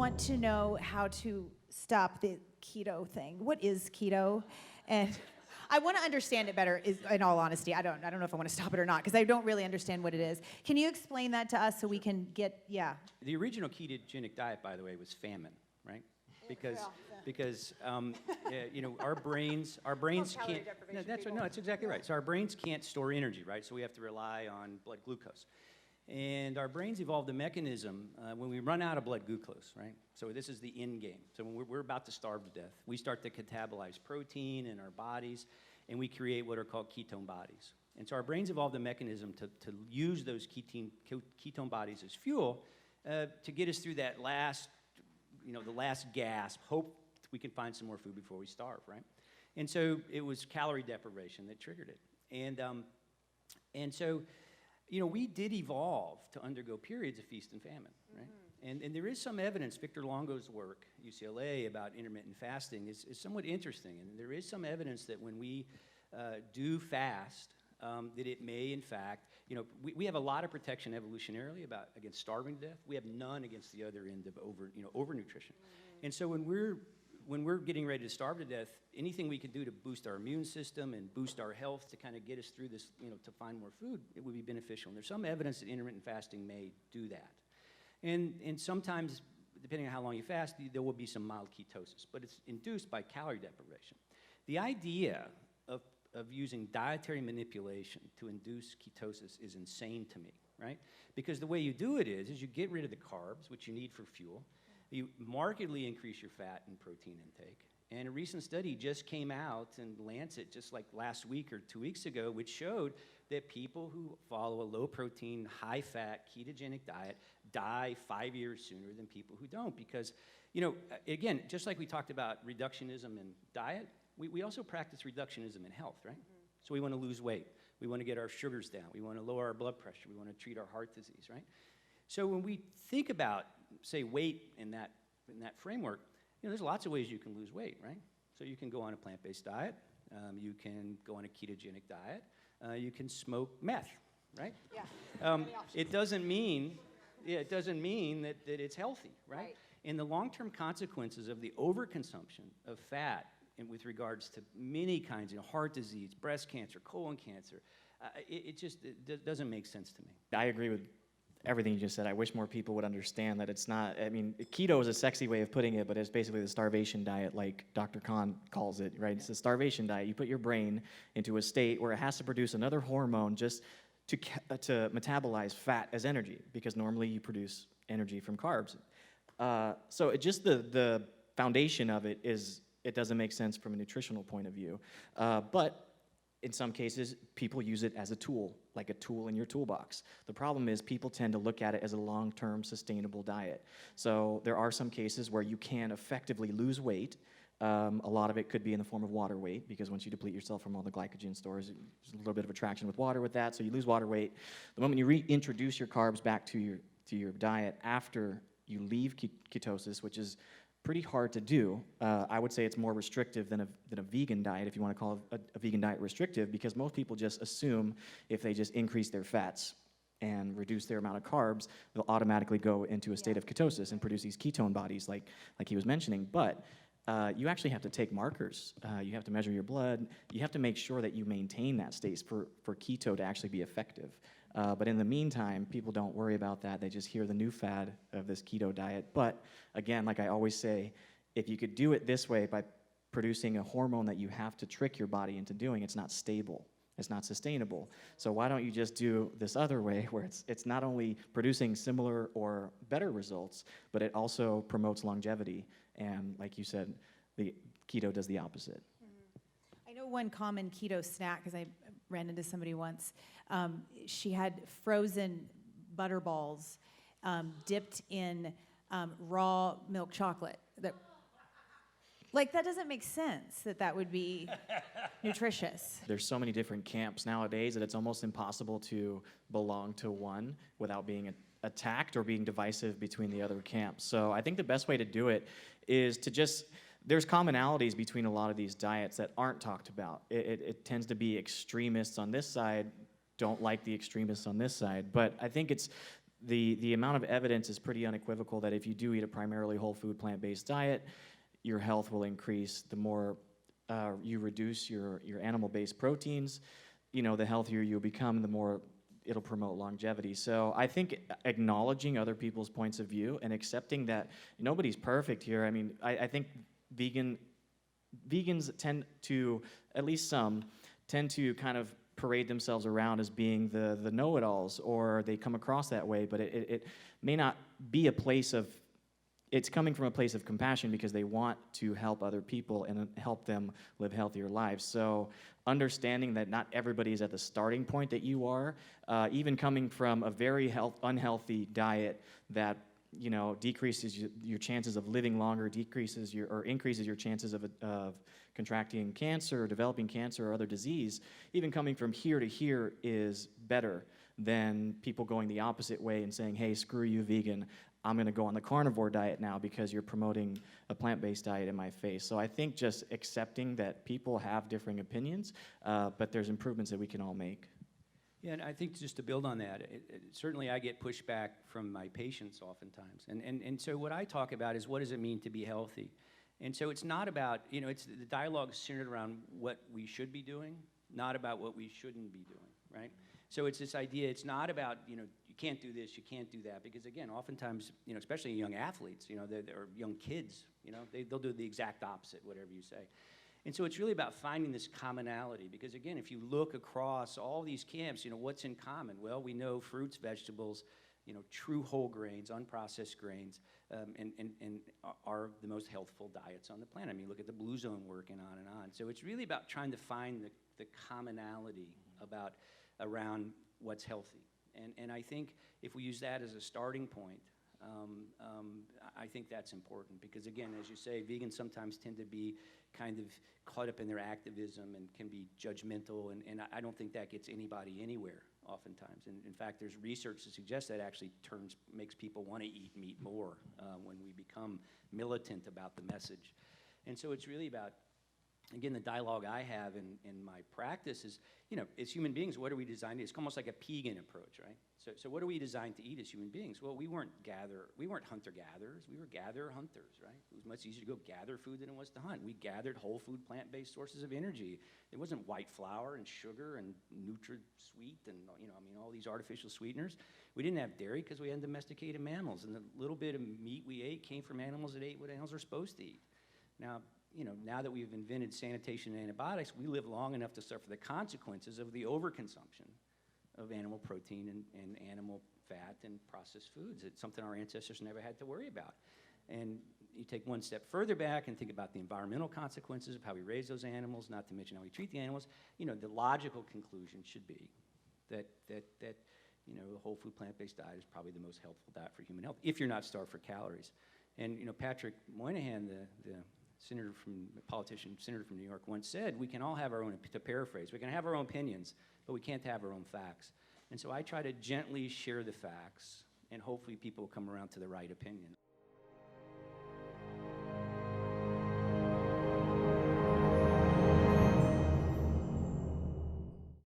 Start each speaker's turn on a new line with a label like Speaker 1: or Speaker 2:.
Speaker 1: want to know how to stop the keto thing. What is keto? And I want to understand it better, in all honesty. I don't know if I want to stop it or not, because I don't really understand what it is. Can you explain that to us so we can get,
Speaker 2: The original ketogenic diet, by the way, was famine, right? Because our brains can't. No, that's exactly right. So our brains can't store energy, right? So we have to rely on blood glucose. And our brains evolved a mechanism when we run out of blood glucose, right? So this is the end game. So when we're about to starve to death, we start to catabolize protein in our bodies, and we create what are called ketone bodies. And so our brains evolved a mechanism to use those ketone bodies as fuel to get us through that last, the last gasp. Hope we can find some more food before we starve, right? And so it was calorie deprivation that triggered it. And so we did evolve to undergo periods of feast and famine, right? Mm-hmm. And there is some evidence, Victor Longo's work, UCLA, about intermittent fasting is somewhat interesting. And there is some evidence that when we do fast, that it may, in fact, we have a lot of protection evolutionarily against starving to death. We have none against the other end of overnutrition. Mm-hmm. And so when we're getting ready to starve to death, anything we can do to boost our immune system and boost our health to kind of get us through this, to find more food, it would be beneficial. And there's some evidence that intermittent fasting may do that. And sometimes, depending on how long you fast, there will be some mild ketosis, but it's induced by calorie deprivation. The idea of using dietary manipulation to induce ketosis is insane to me, right? Because the way you do it is you get rid of the carbs, which you need for fuel. You markedly increase your fat and protein intake. And a recent study just came out in Lancet just like last week or 2 weeks ago, which showed that people who follow a low-protein, high-fat, ketogenic diet die 5 years sooner than people who don't. Because, again, just like we talked about reductionism in diet, we also practice reductionism in health, right? Mm-hmm. So we want to lose weight. We want to get our sugars down. We want to lower our blood pressure. We want to treat our heart disease, right? So when we think about, say, weight in that framework, there's lots of ways you can lose weight, right? So you can go on a plant-based diet. You can go on a ketogenic diet. You can smoke meth, right? Yeah. It doesn't mean that it's healthy, right? And the long-term consequences of the overconsumption of fat with regards to many kinds, heart disease, breast cancer, colon cancer, it doesn't make sense to me.
Speaker 3: I agree with everything you just said. I wish more people would understand that it's not, keto is a sexy way of putting it, but it's basically the starvation diet, like Dr. Khan calls it, right? It's a starvation diet. You put your brain into a state where it has to produce another hormone just to metabolize fat as energy, because normally you produce energy from carbs. So the foundation of it is, it doesn't make sense from a nutritional point of view. But in some cases, people use it as a tool, like a tool in your toolbox. The problem is people tend to look at it as a long-term sustainable diet. So there are some cases where you can effectively lose weight. A lot of it could be in the form of water weight, because once you deplete yourself from all the glycogen stores, there's a little bit of attraction with water with that, so you lose water weight. The moment you reintroduce your carbs back to your diet after you leave ketosis, which is pretty hard to do. I would say it's more restrictive than a vegan diet, if you want to call a vegan diet restrictive, because most people just assume if they just increase their fats and reduce their amount of carbs, they'll automatically go into a state of ketosis and produce these ketone bodies like he was mentioning. But you actually have to take markers. You have to measure your blood. You have to make sure that you maintain that state for keto to actually be effective. But in the meantime, people don't worry about that. They just hear the new fad of this keto diet. But again, like I always say, if you could do it this way by producing a hormone that you have to trick your body into doing, it's not stable. It's not sustainable. So why don't you just do this other way, where it's not only producing similar or better results, but it also promotes longevity. And like you said, the keto does the opposite.
Speaker 1: I know one common keto snack, because I ran into somebody once. She had frozen butterballs dipped in raw milk chocolate. That doesn't make sense that would be nutritious.
Speaker 3: There's so many different camps nowadays that it's almost impossible to belong to one without being attacked or being divisive between the other camps. So I think the best way to do it is to there's commonalities between a lot of these diets that aren't talked about. It tends to be extremists on this side don't like the extremists on this side. But I think the amount of evidence is pretty unequivocal that if you do eat a primarily whole food plant-based diet, your health will increase. The more you reduce your animal-based proteins, the healthier you'll become, the more it'll promote longevity. So I think acknowledging other people's points of view and accepting that nobody's perfect here. I mean, I think vegans tend to, at least some, tend to kind of parade themselves around as being the know-it-alls, or they come across that way, but it may not be a place of, it's coming from a place of compassion because they want to help other people and help them live healthier lives. So understanding that not everybody is at the starting point that you are, even coming from a very unhealthy diet that decreases your chances of living longer, increases your chances of contracting cancer, or developing cancer or other disease, even coming from here to here is better than people going the opposite way and saying, hey, screw you, vegan, I'm going to go on the carnivore diet now because you're promoting a plant-based diet in my face. So I think just accepting that people have differing opinions, but there's improvements that we can all make.
Speaker 2: Yeah, and I think just to build on that, certainly I get pushback from my patients oftentimes. And so what I talk about is, what does it mean to be healthy? And so it's not about, it's the dialogue centered around what we should be doing, not about what we shouldn't be doing, right? So it's this idea, it's not about, you can't do this, you can't do that, because again, oftentimes, especially young athletes, or young kids, they'll do the exact opposite, whatever you say. And so it's really about finding this commonality, because again, if you look across all these camps, what's in common? Well, we know fruits, vegetables, true whole grains, unprocessed grains, and are the most healthful diets on the planet. I mean, look at the Blue Zone work and on and on. So it's really about trying to find the commonality around what's healthy. And I think if we use that as a starting point, I think that's important, because again, as you say, vegans sometimes tend to be kind of caught up in their activism and can be judgmental, and I don't think that gets anybody anywhere oftentimes. And in fact, there's research to suggest that actually makes people want to eat meat more when we become militant about the message. And so it's really about, again, the dialogue I have in my practice is, as human beings, what are we designed to eat? It's almost like a Pegan approach, right? So what are we designed to eat as human beings? Well, we weren't hunter-gatherers, we were gather-hunters, right? It was much easier to go gather food than it was to hunt. We gathered whole food, plant-based sources of energy. It wasn't white flour and sugar and Nutri-Sweet and, all these artificial sweeteners. We didn't have dairy because we had domesticated mammals, and the little bit of meat we ate came from animals that ate what animals are supposed to eat. Now, now that we've invented sanitation and antibiotics, we live long enough to suffer the consequences of the overconsumption of animal protein and animal fat and processed foods. It's something our ancestors never had to worry about. And you take one step further back and think about the environmental consequences of how we raise those animals, not to mention how we treat the animals. The logical conclusion should be that the whole food plant-based diet is probably the most helpful diet for human health, if you're not starved for calories. And Patrick Moynihan, the senator from New York, once said, we can all have our own, to paraphrase, we can have our own opinions, but we can't have our own facts. And so I try to gently share the facts, and hopefully people will come around to the right opinion.